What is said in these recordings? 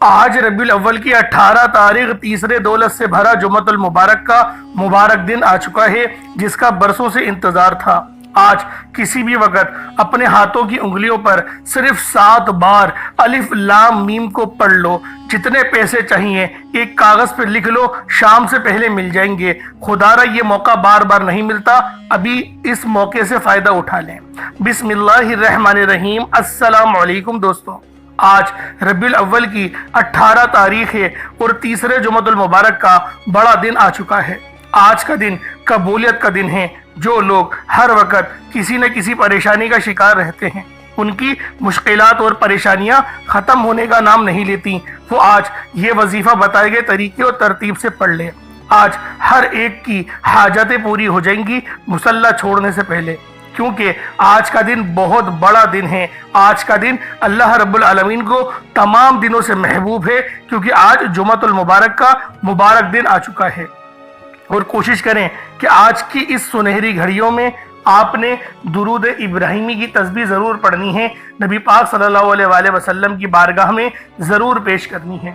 آج ربیع الاول کی 18 تاریخ تیسرے دولت سے بھرا جمعۃ المبارک کا مبارک دن آ چکا ہے، جس کا برسوں سے انتظار تھا۔ آج کسی بھی وقت اپنے ہاتھوں کی انگلیوں پر صرف 7 بار الف لام میم کو پڑھ لو۔ جتنے پیسے چاہیے ایک کاغذ پہ لکھ لو، شام سے پہلے مل جائیں گے۔ خدا را یہ موقع بار بار نہیں ملتا، ابھی اس موقع سے فائدہ اٹھا لیں۔ بسم اللہ الرحمن الرحیم۔ السلام علیکم دوستوں، آج ربیع الاول کی 18 تاریخ ہے اور تیسرے جمعۃ المبارک کا بڑا دن آ چکا ہے۔ آج کا دن قبولیت کا دن ہے۔ جو لوگ ہر وقت کسی نہ کسی پریشانی کا شکار رہتے ہیں، ان کی مشکلات اور پریشانیاں ختم ہونے کا نام نہیں لیتی، وہ آج یہ وظیفہ بتائے گئے طریقے اور ترتیب سے پڑھ لیں۔ آج ہر ایک کی حاجتیں پوری ہو جائیں گی مصلی چھوڑنے سے پہلے، کیونکہ آج کا دن بہت بڑا دن ہے۔ آج کا دن اللہ رب العالمین کو تمام دنوں سے محبوب ہے، کیونکہ آج جمعۃ المبارک کا مبارک دن آ چکا ہے۔ اور کوشش کریں کہ آج کی اس سنہری گھڑیوں میں آپ نے درود ابراہیمی کی تسبیح ضرور پڑھنی ہے، نبی پاک صلی اللہ علیہ وآلہ وسلم کی بارگاہ میں ضرور پیش کرنی ہے،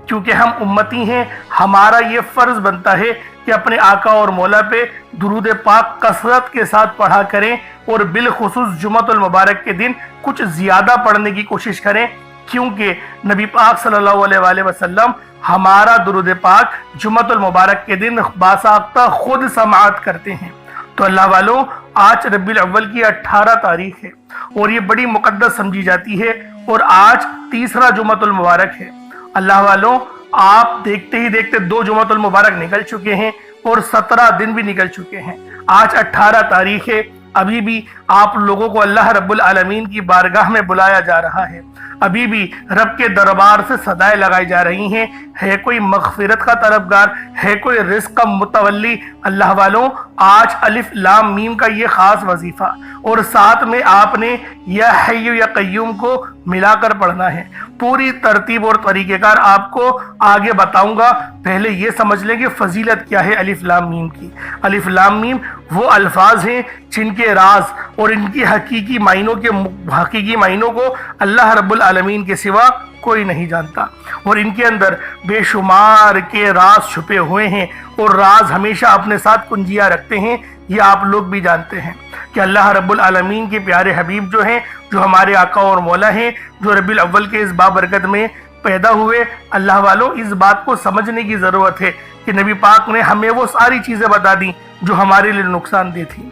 کیونکہ ہم امتی ہیں۔ ہمارا یہ فرض بنتا ہے کہ اپنے آقا اور مولا پہ درود پاک کثرت کے ساتھ پڑھا کریں، اور بالخصوص جمعۃ المبارک کے دن کچھ زیادہ پڑھنے کی کوشش کریں، کیونکہ نبی پاک صلی اللہ علیہ وآلہ وسلم ہمارا درود پاک جمعۃ المبارک کے دن باضابطہ خود سماعت کرتے ہیں۔ تو اللہ والوں، آج ربیع الاول کی 18 تاریخ ہے اور یہ بڑی مقدس سمجھی جاتی ہے، اور آج تیسرا جمعۃ المبارک ہے۔ اللہ والوں، آپ دیکھتے ہی دیکھتے 2 جمعۃ المبارک نکل چکے ہیں اور 17 دن بھی نکل چکے ہیں۔ آج 18 تاریخ ہے، ابھی بھی آپ لوگوں کو اللہ رب العالمین کی بارگاہ میں بلایا جا رہا ہے، ابھی بھی رب کے دربار سے صدائیں لگائی جا رہی ہیں۔ ہے کوئی مغفرت کا طلبگار، ہے کوئی رزق کا متولی؟ اللہ والوں، آج الف لام میم کا یہ خاص وظیفہ، اور ساتھ میں آپ نے یا حی یا قیوم کو ملا کر پڑھنا ہے۔ پوری ترتیب اور طریقہ کار آپ کو آگے بتاؤں گا، پہلے یہ سمجھ لیں کہ فضیلت کیا ہے الف لام میم کی۔ الف لام میم وہ الفاظ ہیں جن کے راز اور ان کی حقیقی معنوں کو اللہ رب العالمین کے سوا کوئی نہیں جانتا، اور ان کے اندر بے شمار کے راز چھپے ہوئے ہیں، اور راز ہمیشہ اپنے ساتھ کنجیاں رکھتے ہیں۔ یہ آپ لوگ بھی جانتے ہیں کہ اللہ رب العالمین کے پیارے حبیب جو ہیں، جو ہمارے آقا اور مولا ہیں، جو ربیع الاول کے اس بابرکت میں پیدا ہوئے، اللہ والوں، اس بات کو سمجھنے کی ضرورت ہے کہ نبی پاک نے ہمیں وہ ساری چیزیں بتا دیں جو ہمارے لیے نقصان دہ تھی،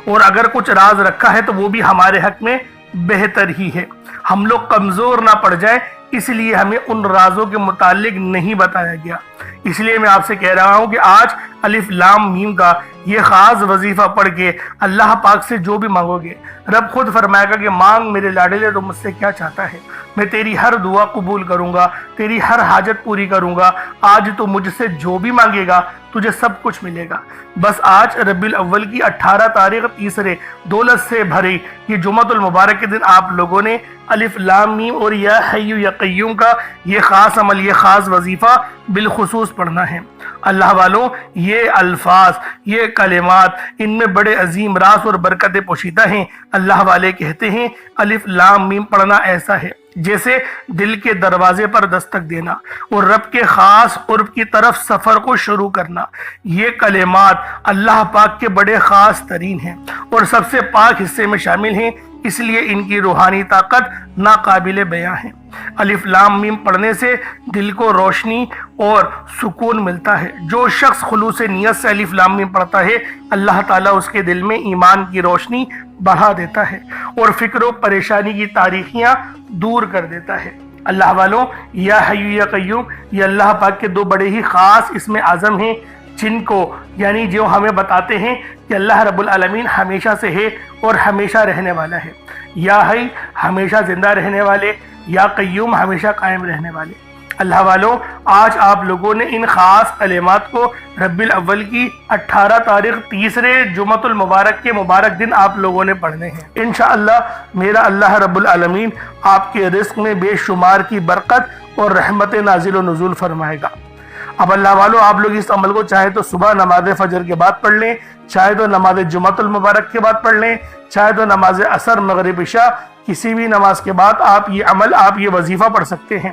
اور اگر کچھ راز رکھا ہے تو وہ بھی ہمارے حق میں بہتر ہی ہے۔ ہم لوگ کمزور نہ پڑ جائیں، اس لیے ہمیں ان رازوں کے متعلق نہیں بتایا گیا۔ اس لیے میں آپ سے کہہ رہا ہوں کہ آج الف لام میم کا یہ خاص وظیفہ پڑھ کے اللہ پاک سے جو بھی مانگو گے، رب خود فرمائے گا کہ مانگ میرے لاڈلے، تو مجھ سے کیا چاہتا ہے، میں تیری ہر دعا قبول کروں گا، تیری ہر حاجت پوری کروں گا۔ آج تو مجھ سے جو بھی مانگے گا تجھے سب کچھ ملے گا۔ بس آج ربیع الاول کی 18 تاریخ تیسرے دولت سے بھری یہ جمعۃ المبارک کے دن آپ لوگوں نے الف لام میم اور یا حی یا قیوم کا یہ خاص عمل، یہ خاص وظیفہ بالخصوص پڑھنا ہے۔ اللہ والوں، یہ الفاظ، یہ کلمات، ان میں بڑے عظیم راز اور برکتیں پوشیدہ ہیں۔ اللہ والے کہتے ہیں الف لام میم پڑھنا ایسا ہے جیسے دل کے دروازے پر دستک دینا اور رب کے خاص قرب کی طرف سفر کو شروع کرنا۔ یہ کلمات اللہ پاک کے بڑے خاص ترین ہیں اور سب سے پاک حصے میں شامل ہیں، اس لیے ان کی روحانی طاقت ناقابل بیاں ہے۔ الف لام میم پڑھنے سے دل کو روشنی اور سکون ملتا ہے۔ جو شخص خلوص نیت سے الف لام میم پڑھتا ہے، اللہ تعالیٰ اس کے دل میں ایمان کی روشنی بڑھا دیتا ہے اور فکر و پریشانی کی تاریخیاں دور کر دیتا ہے۔ اللہ والوں، یا حی یا قیوم یہ اللہ پاک کے 2 بڑے ہی خاص اسم اعظم ہیں، جن کو یعنی جو ہمیں بتاتے ہیں کہ اللہ رب العالمین ہمیشہ سے ہے اور ہمیشہ رہنے والا ہے۔ یا حی ہمیشہ زندہ رہنے والے، یا قیوم ہمیشہ قائم رہنے والے۔ اللہ والوں، آج آپ لوگوں نے ان خاص کلمات کو ربیع الاول کی 18 تاریخ تیسرے جمعۃ المبارک کے مبارک دن آپ لوگوں نے پڑھنے ہیں۔ انشاءاللہ میرا اللہ رب العالمین آپ کے رزق میں بے شمار کی برکت اور رحمت نازل و نزول فرمائے گا۔ اب اللہ والوں، آپ لوگ اس عمل کو چاہے تو صبح نماز فجر کے بعد پڑھ لیں، چاہے تو نماز جمعۃ المبارک کے بعد پڑھ لیں، چاہے تو نماز عصر مغرب عشاء کسی بھی نماز کے بعد آپ یہ عمل، آپ یہ وظیفہ پڑھ سکتے ہیں۔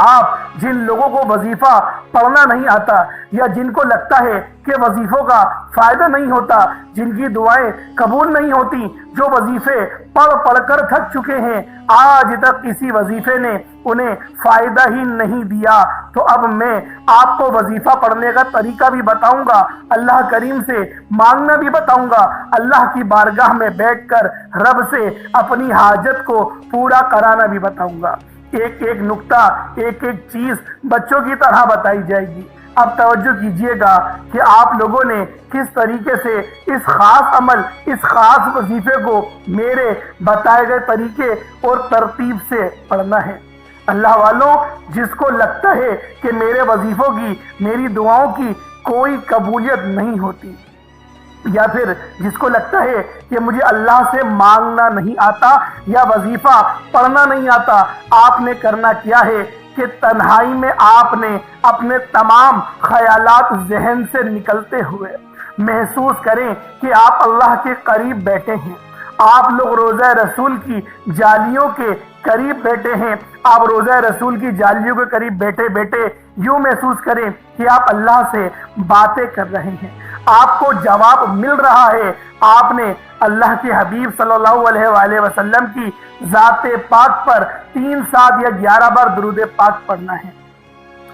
آپ جن لوگوں کو وظیفہ پڑھنا نہیں آتا یا جن کو لگتا ہے کہ وظیفوں کا فائدہ نہیں ہوتا، جن کی دعائیں قبول نہیں ہوتی، جو وظیفے پڑھ کر تھک چکے ہیں، آج تک کسی وظیفے نے انہیں فائدہ ہی نہیں دیا، تو اب میں آپ کو وظیفہ پڑھنے کا طریقہ بھی بتاؤں گا، اللہ کریم سے مانگنا بھی بتاؤں گا، اللہ کی بارگاہ میں بیٹھ کر رب سے اپنی حاجت کو پورا کرانا بھی بتاؤں گا۔ ایک ایک نقطہ، ایک ایک چیز بچوں کی طرح بتائی جائے گی۔ اب توجہ کیجئے گا کہ آپ لوگوں نے کس طریقے سے اس خاص عمل، اس خاص وظیفے کو میرے بتائے گئے طریقے اور ترتیب سے پڑھنا ہے۔ اللہ والوں، جس کو لگتا ہے کہ میرے وظیفوں کی، میری دعاؤں کی کوئی قبولیت نہیں ہوتی، یا پھر جس کو لگتا ہے کہ مجھے اللہ سے مانگنا نہیں آتا یا وظیفہ پڑھنا نہیں آتا، آپ نے کرنا کیا ہے کہ تنہائی میں آپ نے اپنے تمام خیالات ذہن سے نکلتے ہوئے محسوس کریں کہ آپ اللہ کے قریب بیٹھے ہیں، آپ لوگ روضہ رسول کی جالیوں کے قریب بیٹھے ہیں، آپ روضہ رسول کی جالیوں کے قریب بیٹھے بیٹھے یوں محسوس کریں کہ آپ اللہ سے باتیں کر رہے ہیں، آپ کو جواب مل رہا ہے، آپ نے اللہ کے حبیب صلی اللہ علیہ وآلہ وسلم کی ذات پاک پر 3 7 یا 11 بار درود پاک پڑھنا ہے۔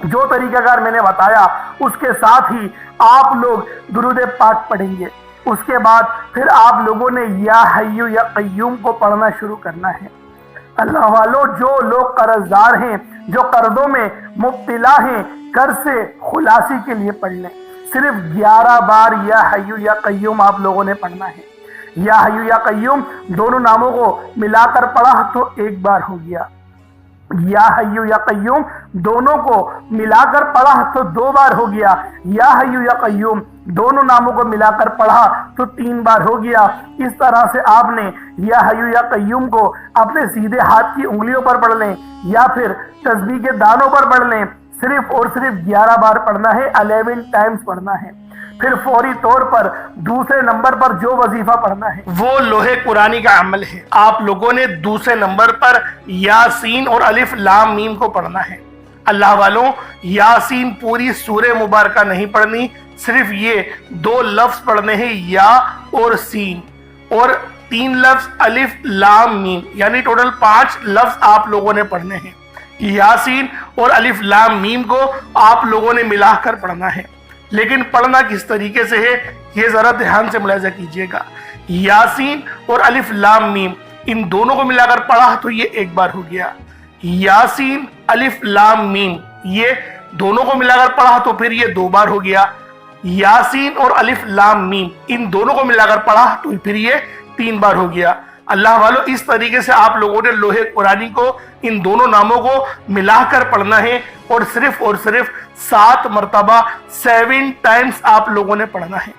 جو طریقہ کار میں نے بتایا اس کے ساتھ ہی آپ لوگ درود پاک پڑھیں گے، اس کے بعد پھر آپ لوگوں نے یا حی یا قیوم کو پڑھنا شروع کرنا ہے۔ اللہ والوں، جو لوگ قرض دار ہیں، جو قرضوں میں مبتلا ہیں، قرض سے خلاصی کے لیے پڑھ لیں، صرف 11 بار یا حی یا قیوم آپ لوگوں نے پڑھنا ہے۔ یا حی یا قیوم دونوں ناموں کو ملا کر پڑھا تو 1 بار ہو گیا، یا حی یا قیوم دونوں کو ملا کر پڑھا تو 2 بار ہو گیا، یا حی یا قیوم دونوں ناموں کو ملا کر پڑھا تو 3 بار ہو گیا۔ اس طرح سے آپ نے یا حی یا قیوم کو اپنے سیدھے ہاتھ کی انگلیوں پر پڑھ لیں یا پھر تسبیح کے دانوں پر پڑھ لیں، صرف اور صرف 11 بار پڑھنا ہے، 11 ٹائمز پڑھنا ہے۔ پھر فوری طور پر دوسرے نمبر پر جو وظیفہ پڑھنا ہے وہ لوح قرآنی کا عمل ہے۔ آپ لوگوں نے دوسرے نمبر پر یاسین اور الف لام میم کو پڑھنا ہے۔ اللہ والوں، یاسین پوری سورہ مبارکہ نہیں پڑھنی، صرف یہ 2 لفظ پڑھنے ہیں، یا اور سین، اور 3 لفظ الف لام میم، یعنی ٹوٹل 5 لفظ آپ لوگوں نے پڑھنے ہیں۔ یاسین اور الف لام میم کو آپ لوگوں نے ملا کر پڑھنا ہے، لیکن پڑھنا کس طریقے سے ہے یہ ذرا دھیان سے ملاحظہ کیجئے گا۔ یاسین اور الف لام میم ان دونوں کو ملا کر پڑھا تو یہ 1 بار ہو گیا، یاسین الف لام میم یہ دونوں کو ملا کر پڑھا تو پھر یہ 2 بار ہو گیا، یاسین اور الف لام میم ان دونوں کو ملا کر پڑھا تو پھر یہ 3 بار ہو گیا۔ اللہ والوں، اس طریقے سے آپ لوگوں نے لوح قرآنی کو ان دونوں ناموں کو ملا کر پڑھنا ہے، اور صرف 7 مرتبہ 7 ٹائمز آپ لوگوں نے پڑھنا ہے۔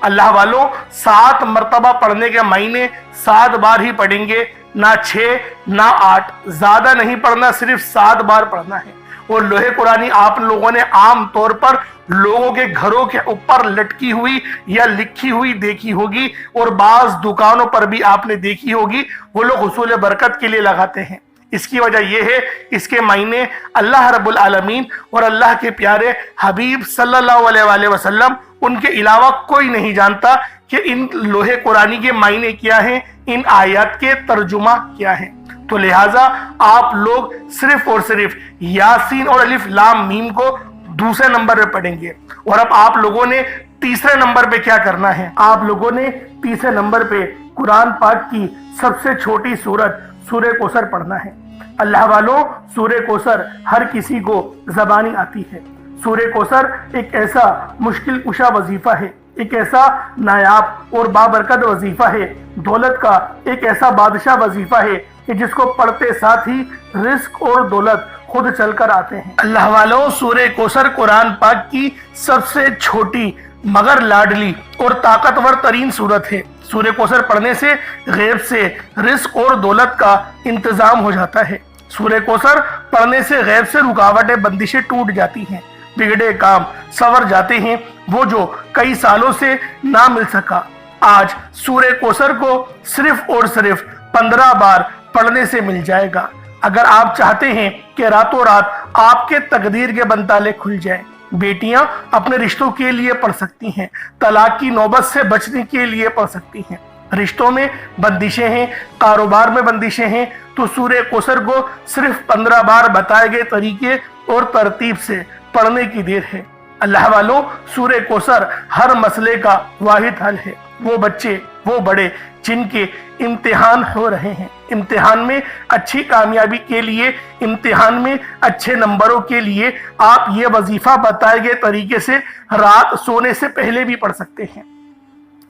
اللہ والوں، 7 مرتبہ پڑھنے کے معنی 7 بار ہی پڑھیں گے، نہ 6 نہ 8، زیادہ نہیں پڑھنا، صرف 7 بار پڑھنا ہے۔ اور لوح قرآنی آپ لوگوں نے عام طور پر لوگوں کے گھروں کے اوپر لٹکی ہوئی یا لکھی ہوئی دیکھی ہوگی، اور بعض دکانوں پر بھی آپ نے دیکھی ہوگی، وہ لوگ حصول برکت کے لیے لگاتے ہیں۔ اس کی وجہ یہ ہے، اس کے معنی اللہ رب العالمین اور اللہ کے پیارے حبیب صلی اللہ علیہ وآلہ وسلم ان کے علاوہ کوئی نہیں جانتا کہ ان لوح قرآنی کے معنی کیا ہیں، ان آیات کے ترجمہ کیا ہیں۔ تو لہٰذا آپ لوگ صرف اور صرف یاسین اور الف لام میم کو دوسرے نمبر پہ پڑھیں گے۔ اور اب آپ لوگوں نے تیسرے نمبر پہ کیا کرنا ہے؟ آپ لوگوں نے تیسرے نمبر پہ قرآن پاک کی سب سے چھوٹی سورت سورہ کوثر پڑھنا ہے۔ اللہ والوں، سورہ کوثر ہر کسی کو زبانی آتی ہے۔ سورہ کوثر ایک ایسا مشکل کشا وظیفہ ہے، ایک ایسا نایاب اور بابرکت وظیفہ ہے، دولت کا ایک ایسا بادشاہ وظیفہ ہے کہ جس کو پڑھتے ساتھ ہی رزق اور دولت خود چل کر آتے ہیں۔ اللہ والوں، سورہ کوثر قرآن پاک کی سب سے چھوٹی مگر لاڈلی اور طاقتور ترین سورت ہے۔ سورہ کوثر پڑھنے سے غیب سے رزق اور دولت کا انتظام ہو جاتا ہے۔ سورہ کوثر پڑھنے سے غیب سے رکاوٹیں، بندشیں ٹوٹ جاتی ہیں، بگڑے کام سنور جاتے ہیں، وہ جو کئی سالوں سے نہ مل سکا آج سورہ کوثر کو صرف اور صرف 15 بار پڑھنے سے مل جائے گا۔ اگر آپ چاہتے ہیں کہ راتوں رات آپ کے تقدیر کے بنتالے کھل جائیں۔ بیٹیاں اپنے رشتوں کے لیے پڑھ سکتی ہیں، طلاق کی نوبت سے بچنے کے لیے پڑھ سکتی ہیں۔ رشتوں میں بندشیں ہیں، کاروبار میں بندشیں ہیں تو سورہ کوثر کو صرف 15 بار بتائے گئے طریقے اور ترتیب سے پڑھنے کی دیر ہے۔ اللہ والوں، سورہ کوثر ہر مسئلے کا واحد حل ہے۔ وہ بچے، وہ بڑے جن کے امتحان ہو رہے ہیں، امتحان میں اچھی کامیابی کے لیے، امتحان میں اچھے نمبروں کے لیے آپ یہ وظیفہ بتائے گئے طریقے سے رات سونے سے پہلے بھی پڑھ سکتے ہیں۔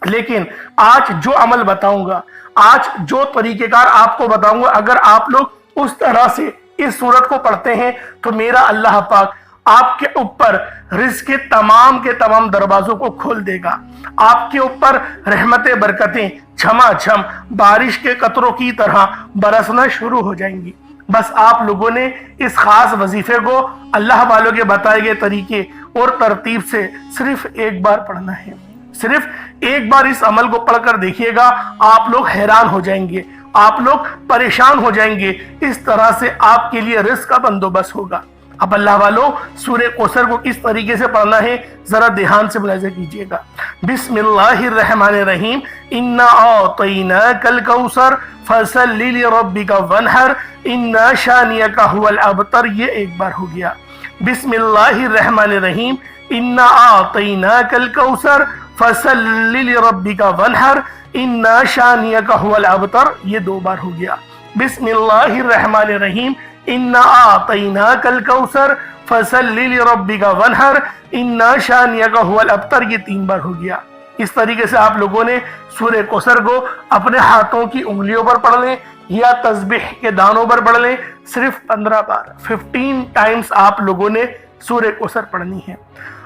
لیکن آج جو عمل بتاؤں گا، آج جو طریقہ کار آپ کو بتاؤں گا، اگر آپ لوگ اس طرح سے اس سورت کو پڑھتے ہیں تو میرا اللہ پاک آپ کے اوپر رزق کے تمام دروازوں کو کھول دے گا۔ آپ کے اوپر رحمتیں، برکتیں جھما جھم بارش کے قطروں کی طرح برسنا شروع ہو جائیں گی۔ بس آپ لوگوں نے اس خاص وظیفے کو اللہ والوں کے بتائے گئے طریقے اور ترتیب سے صرف ایک بار پڑھنا ہے۔ صرف ایک بار اس عمل کو پڑھ کر دیکھیے گا، آپ لوگ حیران ہو جائیں گے، آپ لوگ پریشان ہو جائیں گے۔ اس طرح سے آپ کے لیے رزق کا بندوبست ہوگا۔ اب اللہ والوں، سورہ کوثر کو کس طریقے سے پڑھنا ہے ذرا دھیان سے ملاحظہ کیجئے گا۔ بسم اللہ الرحمن الرحیم، انا اعطیناک الکوثر فصل لربک وانحر ان شانئک هو الابتر، یہ ایک بار ہو گیا۔ بسم اللہ الرحمن الرحیم، انا اعطیناک الکوثر فصل لربک وانحر ان شانئک هو الابتر، یہ دو بار ہو گیا۔ بسم اللہ الرحمن الرحیم، انا اعطیناک الکوثر فصل لربک وانحر ان شانئک هو الابتر، یہ تین بار ہو گیا۔ اس طریقے سے آپ لوگوں نے سورہ کوثر کو اپنے ہاتھوں کی انگلیوں پر پڑھ لیں یا تسبیح کے دانوں پر پڑھ لیں، صرف 15 بار 15 ٹائمز آپ لوگوں نے سورہ کوثر پڑھنی ہے۔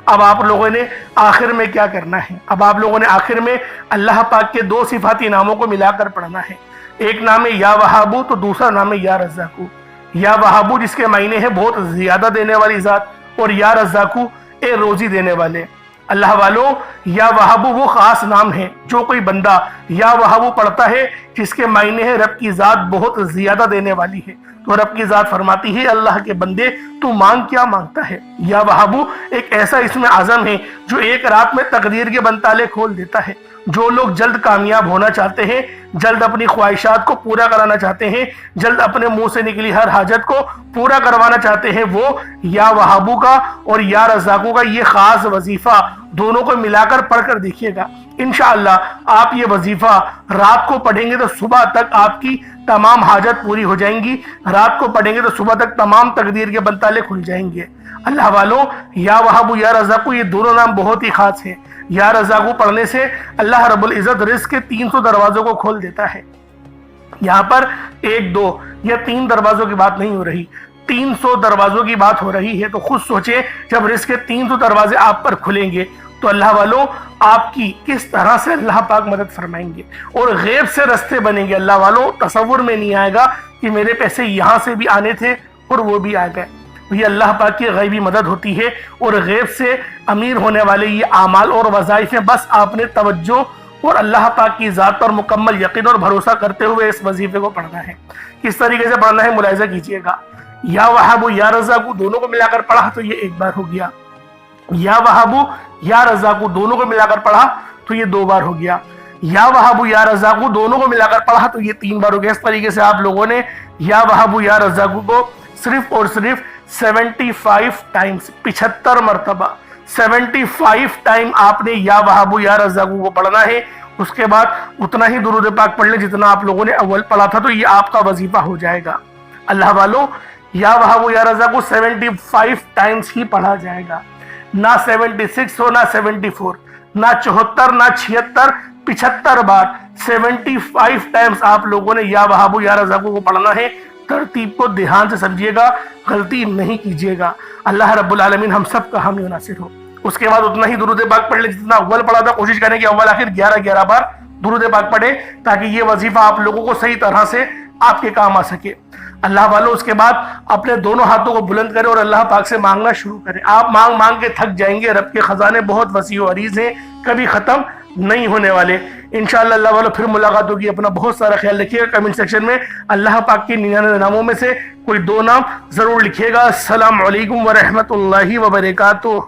اب آپ لوگوں نے آخر میں کیا کرنا ہے؟ اب آپ لوگوں نے آخر میں اللہ پاک کے دو صفاتی ناموں کو ملا کر پڑھنا ہے۔ ایک نام ہے یا وہابو تو دوسرا نام ہے یا رزاقو۔ یا وہابو جس کے معنی ہے بہت زیادہ دینے والی ذات، اور یا رزاقو اے روزی دینے والے۔ اللہ والوں، یا وہابو وہ خاص نام ہے جو کوئی بندہ یا وہابو پڑھتا ہے جس کے معنی ہے رب کی ذات بہت زیادہ دینے والی ہے، تو رب کی ذات فرماتی ہے اللہ کے بندے تو مانگ کیا مانگتا ہے۔ یا وہابو ایک ایسا اسم اعظم ہے جو ایک رات میں تقدیر کے بنتالے کھول دیتا ہے۔ جو لوگ جلد کامیاب ہونا چاہتے ہیں، جلد اپنی خواہشات کو پورا کرانا چاہتے ہیں، جلد اپنے منہ سے نکلی ہر حاجت کو پورا کروانا چاہتے ہیں، وہ یا وہابو کا اور یا رزاقو کا یہ خاص وظیفہ دونوں کو ملا کر پڑھ کر دیکھیے گا۔ انشاءاللہ آپ یہ وظیفہ رات کو پڑھیں گے تو صبح تک آپ کی تمام حاجت پوری ہو جائیں گی، رات کو پڑھیں گے تو صبح تک تمام تقدیر کے بنتالے کھل جائیں گے۔ اللہ والوں، یا وہابو یا رزاقو یہ دونوں نام بہت ہی خاص ہیں۔ یا رزاقو پڑھنے سے اللہ رب العزت رزق کے 300 دروازوں کو کھول دیتا ہے۔ یہاں پر 1 2 یا 3 دروازوں کی بات نہیں ہو رہی، 300 دروازوں کی بات ہو رہی ہے۔ تو خود سوچیں جب رزق کے 300 دروازے آپ پر کھلیں گے تو اللہ والوں آپ کی کس طرح سے اللہ پاک مدد فرمائیں گے، اور غیب سے رستے بنیں گے۔ اللہ والوں تصور میں نہیں آئے گا کہ میرے پیسے یہاں سے بھی آنے تھے اور وہ بھی آ گئے۔ یہ اللہ پاک کی غیبی مدد ہوتی ہے، اور غیب سے امیر ہونے والے یہ اعمال اور وظائف ہیں۔ بس آپ نے توجہ اور اللہ پاک کی ذات پر مکمل یقین اور بھروسہ کرتے ہوئے اس وظیفے کو پڑھنا ہے۔ کس طریقے سے پڑھنا ہے ملاحظہ کیجئے گا۔ یا وہابو یا رزاقو دونوں کو ملا کر پڑھا تو یہ ایک بار ہو گیا۔ یا وہابو یا رزاقو دونوں کو ملا کر پڑھا تو یہ 2 بار ہو گیا۔ یا وہابو یا رزاقو دونوں کو ملا کر پڑھا تو یہ 3 بار ہو گیا۔ اس طریقے سے آپ لوگوں نے یا وہابو یا رزاقو کو صرف اور صرف 75 ٹائمز 75 مرتبہ 75 ٹائم آپ نے یا وہابو یا رزاقو کو پڑھنا ہے۔ اس کے بعد اتنا ہی درود پاک پڑھ لیں جتنا آپ لوگوں نے اول پڑھا تھا، تو یہ آپ کا وظیفہ ہو جائے گا۔ اللہ والوں، یا وہابو یا رزاقو 75 ٹائمز ہی پڑھا جائے گا، نہ 76 ہو، نہ 74، نہ 74، نہ 76، 75 بار 75 ٹائمز آپ لوگوں نے یا وہابو یا رزاقو کو پڑھنا ہے۔ ترتیب کو دھیان سے سمجھیے گا، غلطی نہیں کیجیے گا۔ اللہ رب العالمین ہم سب کا حامی و ناصر ہو۔ اس کے بعد اتنا ہی درود پاک پڑھ لیں جتنا اول پڑھا تھا۔ کوشش کریں کہ اول آخر 11 بار درود پاک پڑھیں تاکہ یہ وظیفہ آپ لوگوں کو صحیح طرح سے آپ کے کام آ سکے۔ اللہ والوں اس کے بعد اپنے دونوں ہاتھوں کو بلند کریں اور اللہ پاک سے مانگنا شروع کریں. آپ مانگ مانگ کے تھک جائیں گے. رب کے خزانے بہت وسیع و عریض ہیں, کبھی ختم نہیں ہونے والے. انشاءاللہ اللہ والوں پھر ملاقات ہوگی. اپنا بہت سارا خیال رکھیے گا. کمنٹ سیکشن میں اللہ پاک کے 99 ناموں میں سے کوئی 2 نام ضرور لکھیے گا. السلام علیکم ورحمۃ اللہ وبرکاتہ.